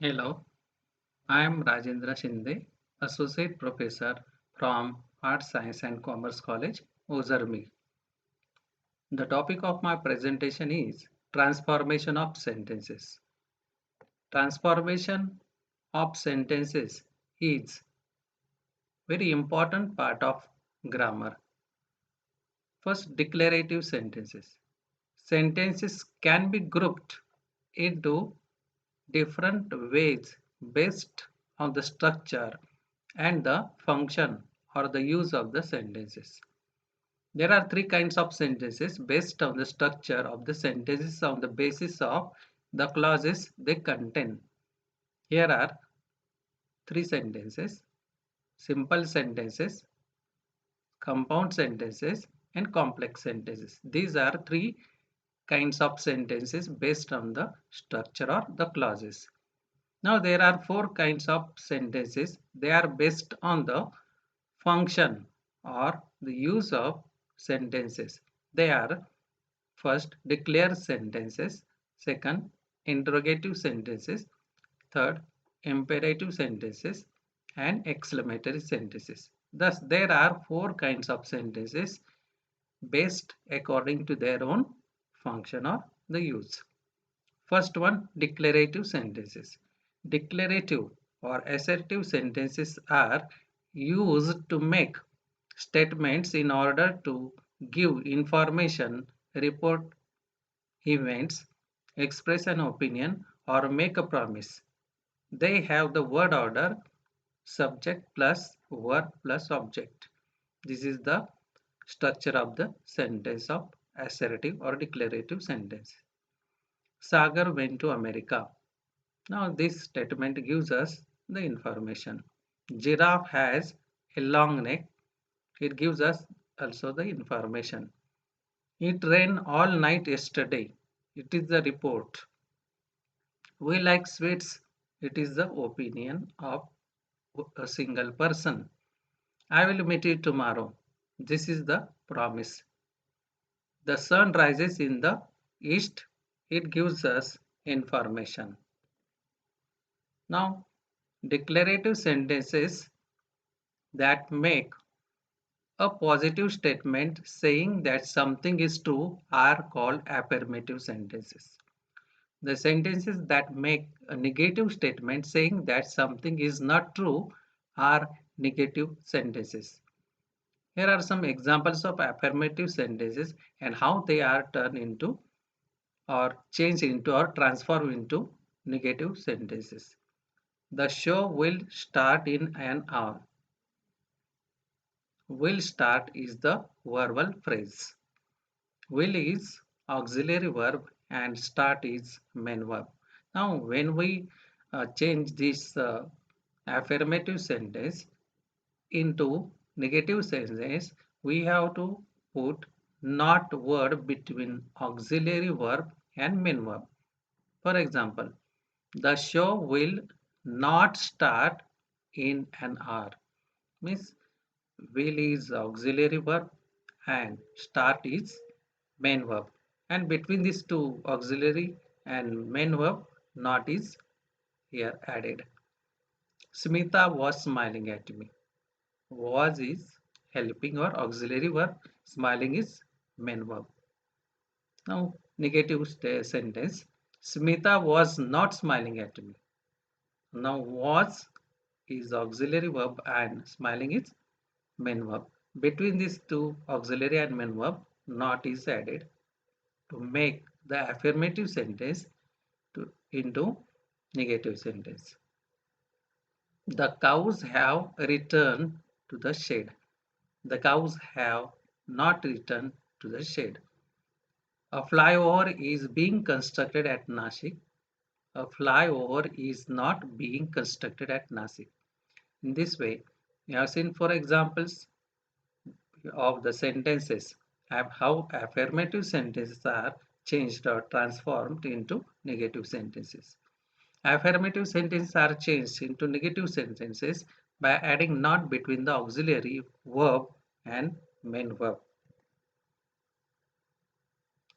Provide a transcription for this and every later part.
Hello, I am Rajendra Shinde, Associate Professor from Arts, Science and Commerce College, Ozarmi. The topic of my presentation is Transformation of Sentences. Transformation of sentences is very important part of grammar. First, declarative sentences. Sentences can be grouped into different ways based on the structure and the function or the use of the sentences. There are three kinds of sentences based on the structure of the sentences on the basis of the clauses they contain. Here are three sentences: simple sentences, compound sentences, and complex sentences. These are three kinds of sentences based on the structure or the clauses. Now there are four kinds of sentences. They are based on the function or the use of sentences. They are: first, declare sentences; second, interrogative sentences; third, imperative sentences; and exclamatory sentences. Thus, there are four kinds of sentences based according to their own function or the use. First one, declarative sentences. Declarative or assertive sentences are used to make statements in order to give information, report events, express an opinion, or make a promise. They have the word order subject plus verb plus object. This is the structure of the sentence of assertive or declarative sentence. Sagar went to America. Now this statement gives us the information. Giraffe has a long neck. It gives us also the information. It rained all night yesterday. It is the report. We like sweets. It is the opinion of a single person. I will meet you tomorrow. This is the promise. The sun rises in the east. It gives us information. Now, declarative sentences that make a positive statement saying that something is true are called affirmative sentences. The sentences that make a negative statement saying that something is not true are negative sentences. Here are some examples of affirmative sentences and how they are turned into or changed into or transformed into negative sentences. The show will start in an hour. Will start is the verbal phrase. Will is auxiliary verb and start is main verb. Now, when we change this affirmative sentence into negative sentence, we have to put not word between auxiliary verb and main verb. For example, the show will not start in an hour. Means will is auxiliary verb and start is main verb. And between these two auxiliary and main verb, not is here added. Smita was smiling at me. Was is helping or auxiliary verb. Smiling is main verb. Now, negative sentence. Smita was not smiling at me. Now, was is auxiliary verb and smiling is main verb. Between these two auxiliary and main verb, not is added to make the affirmative sentence into negative sentence. The cows have returned to the shed. The cows have not returned to the shed. A flyover is being constructed at Nashik. A flyover is not being constructed at Nashik. In this way, we have seen four examples of the sentences of how affirmative sentences are changed or transformed into negative sentences. Affirmative sentences are changed into negative sentences by adding not between the auxiliary verb and main verb.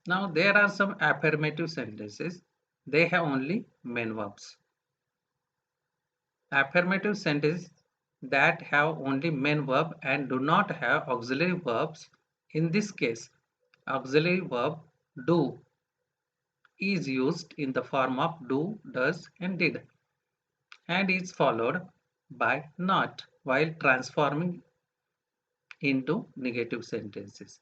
Now there are some affirmative sentences. They have only main verbs. Affirmative sentences that have only main verb and do not have auxiliary verbs. In this case, auxiliary verb do is used in the form of do, does, and did, and is followed by not while transforming into negative sentences.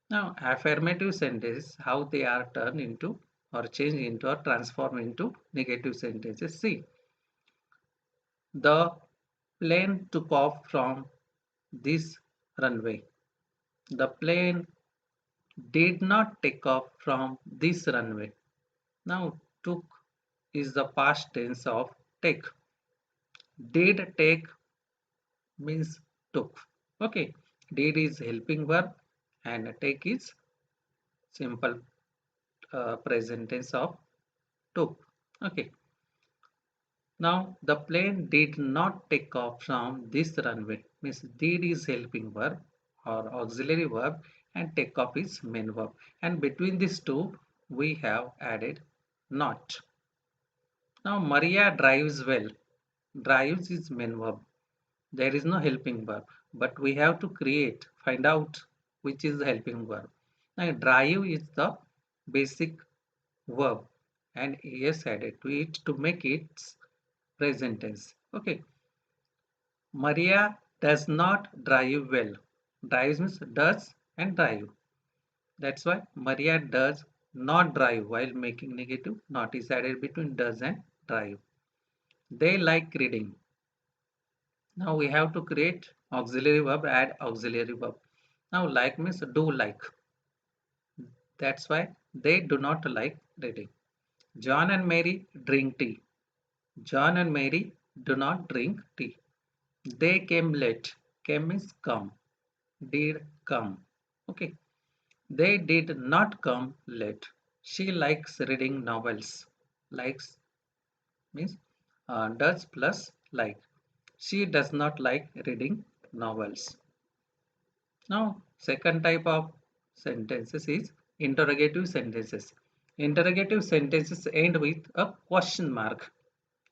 Now, affirmative sentences, how they are turned into or changed into or transformed into negative sentences. See, the plane took off from this runway. The plane did not take off from this runway. Now, took is the past tense of take. Did take means took. Okay, did is helping verb and take is simple present tense of took. Okay, now the plane did not take off from this runway means did is helping verb or auxiliary verb and take off is main verb, and between these two we have added not. Now Maria drives well. Drives is main verb. There is no helping verb, but we have to find out which is the helping verb. Now drive is the basic verb and es added to it to make it present tense. Okay. Maria does not drive well. Drives means does and drive. That's why Maria does not drive while making negative. Not is added between does and drive. They like reading. Now we have to create auxiliary verb, add auxiliary verb. Now like means do like. That's why they do not like reading. John and Mary drink tea. John and Mary do not drink tea. They came late. Came means come. Did come. Okay. They did not come late. She likes reading novels. Likes means does plus like. She does not like reading novels. Now, second type of sentences is interrogative sentences. Interrogative sentences end with a question mark.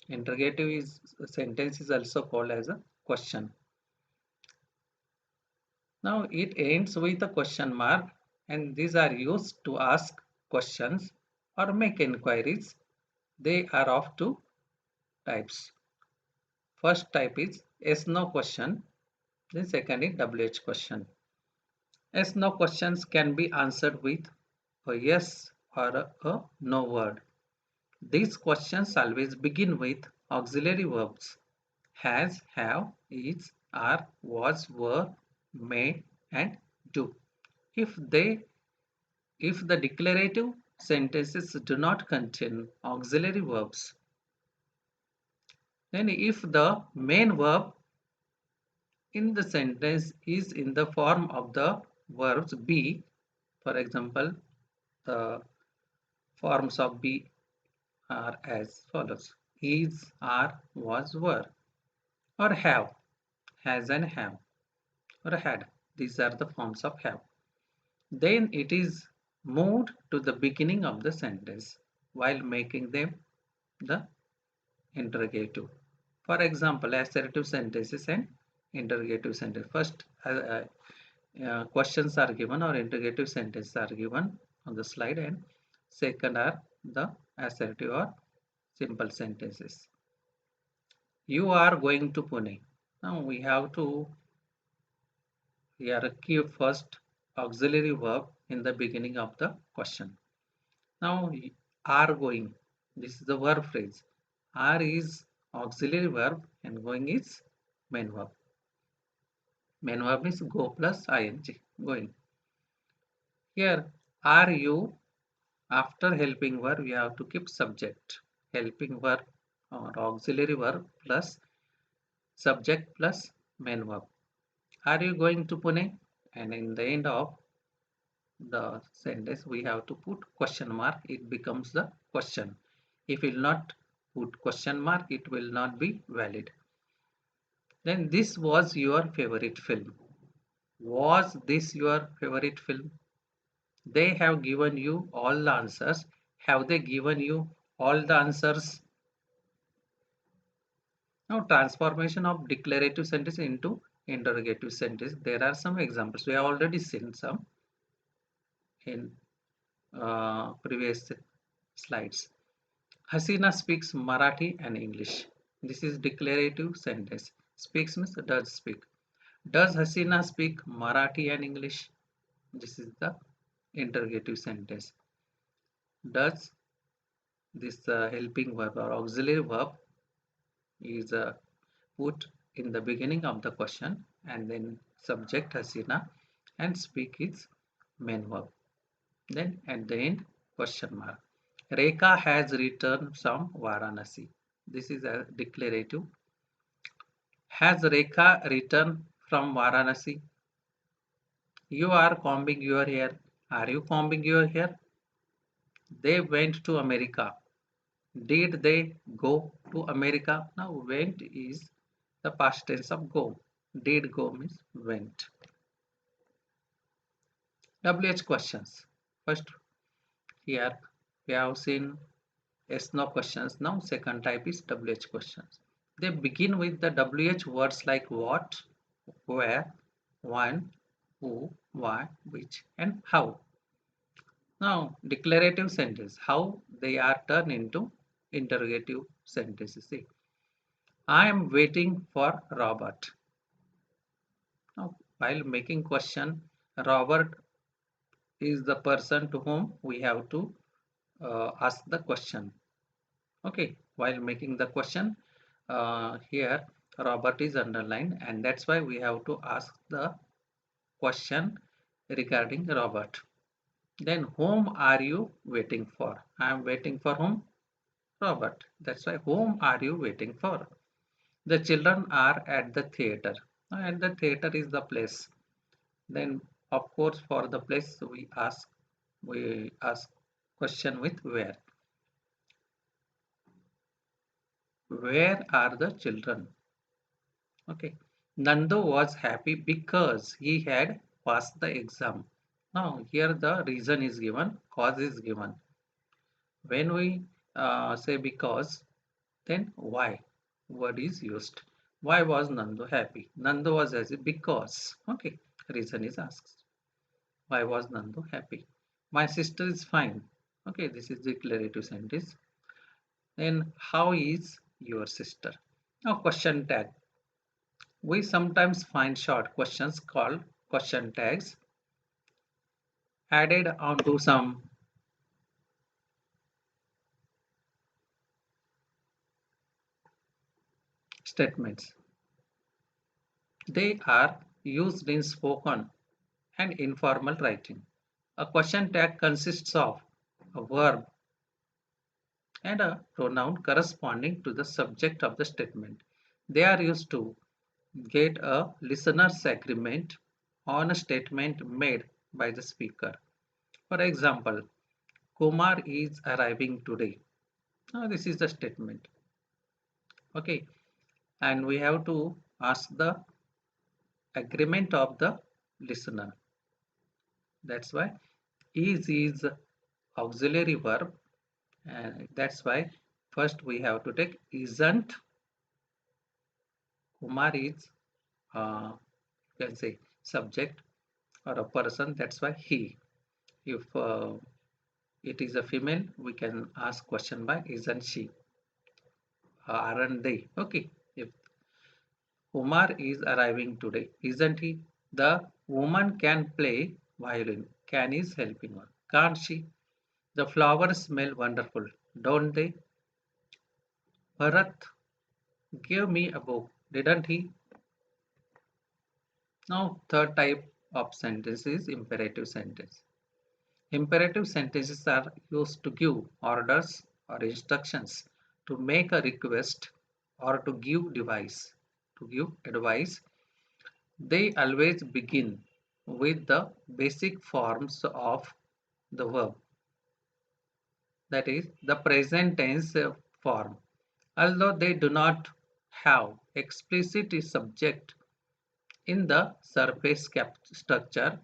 Interrogative sentence is also called as a question. Now it ends with a question mark, and these are used to ask questions or make inquiries. They are of two types. First type is yes no question, then second is WH question. Yes no questions can be answered with a yes or a no word. These questions always begin with auxiliary verbs has, have, is, are, was, were, may, and do. If they if the declarative sentences do not contain auxiliary verbs, then if the main verb in the sentence is in the form of the verbs be, for example, the forms of be are as follows: is, are, was, were, or have, has and have, or had. These are the forms of have. Then it is moved to the beginning of the sentence while making them the interrogative. For example, assertive sentences and interrogative sentence. First, questions are given or interrogative sentences are given on the slide, and second are the assertive or simple sentences. You are going to Pune. Now we have to here keep first auxiliary verb in the beginning of the question. Now are going. This is the verb phrase. Are is auxiliary verb and going is main verb. Main verb is go plus ing, going. Here, are you, after helping verb, we have to keep subject. Helping verb or auxiliary verb plus subject plus main verb. Are you going to Pune? And in the end of the sentence, we have to put question mark. It becomes the question. If you will not put question mark, it will not be valid. Then this was your favorite film. Was this your favorite film? They have given you all the answers. Have they given you all the answers? Now, transformation of declarative sentence into interrogative sentence. There are some examples. We have already seen some in previous slides. Hasina speaks Marathi and English. This is declarative sentence. Speaks means does speak. Does Hasina speak Marathi and English? This is the interrogative sentence. Does this helping verb or auxiliary verb is put in the beginning of the question, and then subject Hasina and speak is main verb. Then at the end, question mark. Rekha has returned from Varanasi. This is a declarative. Has Rekha returned from Varanasi? You are combing your hair. Are you combing your hair? They went to America. Did they go to America? Now, went is the past tense of go. Did go means went. WH questions. First, here we have seen yes no questions. Now, second type is WH questions. They begin with the WH words like what, where, when, who, why, which, and how. Now, declarative sentence, how they are turned into interrogative sentences. See, I am waiting for Robert. Now, while making question, Robert is the person to whom we have to ask the question. Okay, while making the question, here Robert is underlined, and that's why we have to ask the question regarding Robert. Then, whom are you waiting for? I am waiting for whom? Robert. That's why, whom are you waiting for? The children are at the theater. And the theater is the place. Then, of course, for the place we ask question with where. Where are the children? Okay. Nando was happy because he had passed the exam. Now, here the reason is given, cause is given. When we say because, then why word is used. Why was Nando happy? Nando was happy because. Okay. Reason is asked. Why was Nando happy? My sister is fine. Okay. This is declarative sentence. Then how is your sister? Now question tag. We sometimes find short questions called question tags added onto some statements. They are used in spoken and informal writing. A question tag consists of a verb and a pronoun corresponding to the subject of the statement. They are used to get a listener's agreement on a statement made by the speaker. For example, Kumar is arriving today. Now, this is the statement. Okay, and we have to ask the agreement of the listener. That's why is auxiliary verb, and that's why first we have to take isn't. Kumar is you can say subject or a person, that's why he. If it is a female, we can ask question by isn't she, aren't they? Okay, if Kumar is arriving today, isn't he? The woman can play violin. Can is helping her. Can't she? The flowers smell wonderful, don't they? Bharat gave me a book, didn't he? Now, third type of sentence is imperative sentence. Imperative sentences are used to give orders or instructions, to make a request, or to give advice. To give advice, they always begin with the basic forms of the verb, that is, the present tense form. Although they do not have explicit subject in the surface structure,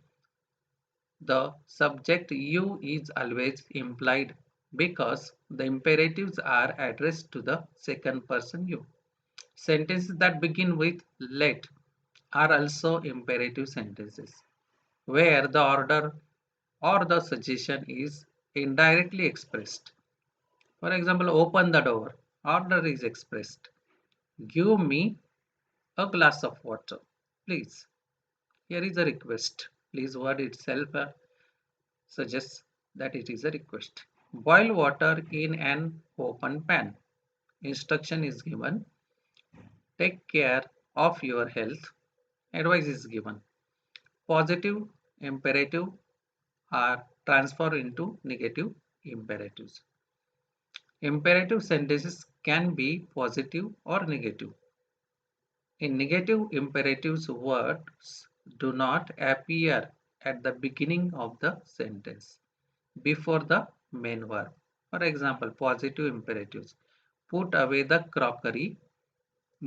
the subject you is always implied because the imperatives are addressed to the second person you. Sentences that begin with let are also imperative sentences, where the order or the suggestion is indirectly expressed. For example, open the door, order is expressed. Give me a glass of water, please. Here is a request. Please word itself suggests that it is a request. Boil water in an open pan. Instruction is given. Take care of your health. Advice is given. Positive imperative are transferred into negative imperatives. Imperative sentences can be positive or negative. In negative imperatives, words do not appear at the beginning of the sentence before the main verb. For example, positive imperatives. Put away the crockery,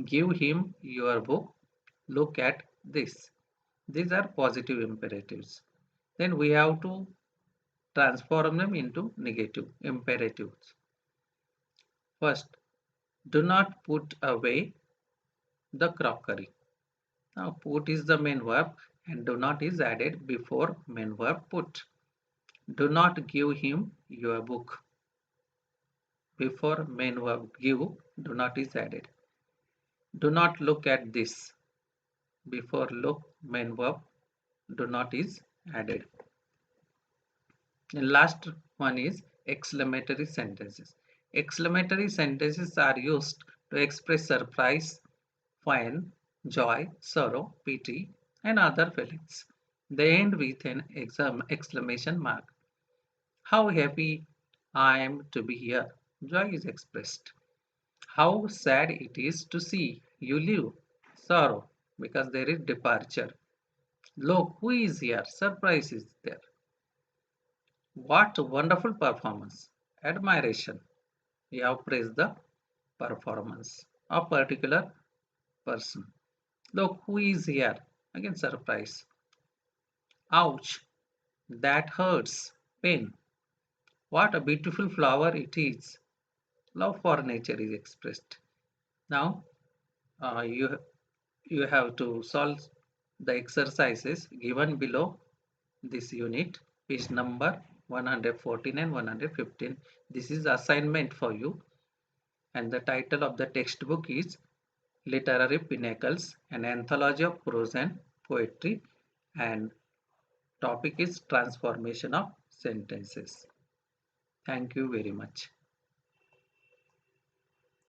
give him your book, look at this. These are positive imperatives. Then we have to transform them into negative imperatives. First, do not put away the crockery. Now, put is the main verb and do not is added before main verb put. Do not give him your book. Before main verb give, do not is added. Do not look at this. Before look, main verb do not is added. The last one is exclamatory sentences. Exclamatory sentences are used to express surprise, fun, joy, sorrow, pity, and other feelings. They end with an exclamation mark. How happy I am to be here. Joy is expressed. How sad it is to see you leave. Sorrow, because there is departure. Look, who is here? Surprise is there. What wonderful performance. Admiration. We have praised the performance of particular person. Look, who is here? Again, surprise. Ouch, that hurts. Pain. What a beautiful flower it is. Love for nature is expressed. Now, you have to solve the exercises given below this unit, page number 114 and 115. This is assignment for you, and the title of the textbook is Literary Pinnacles, an anthology of prose and poetry, and topic is transformation of sentences. Thank you very much.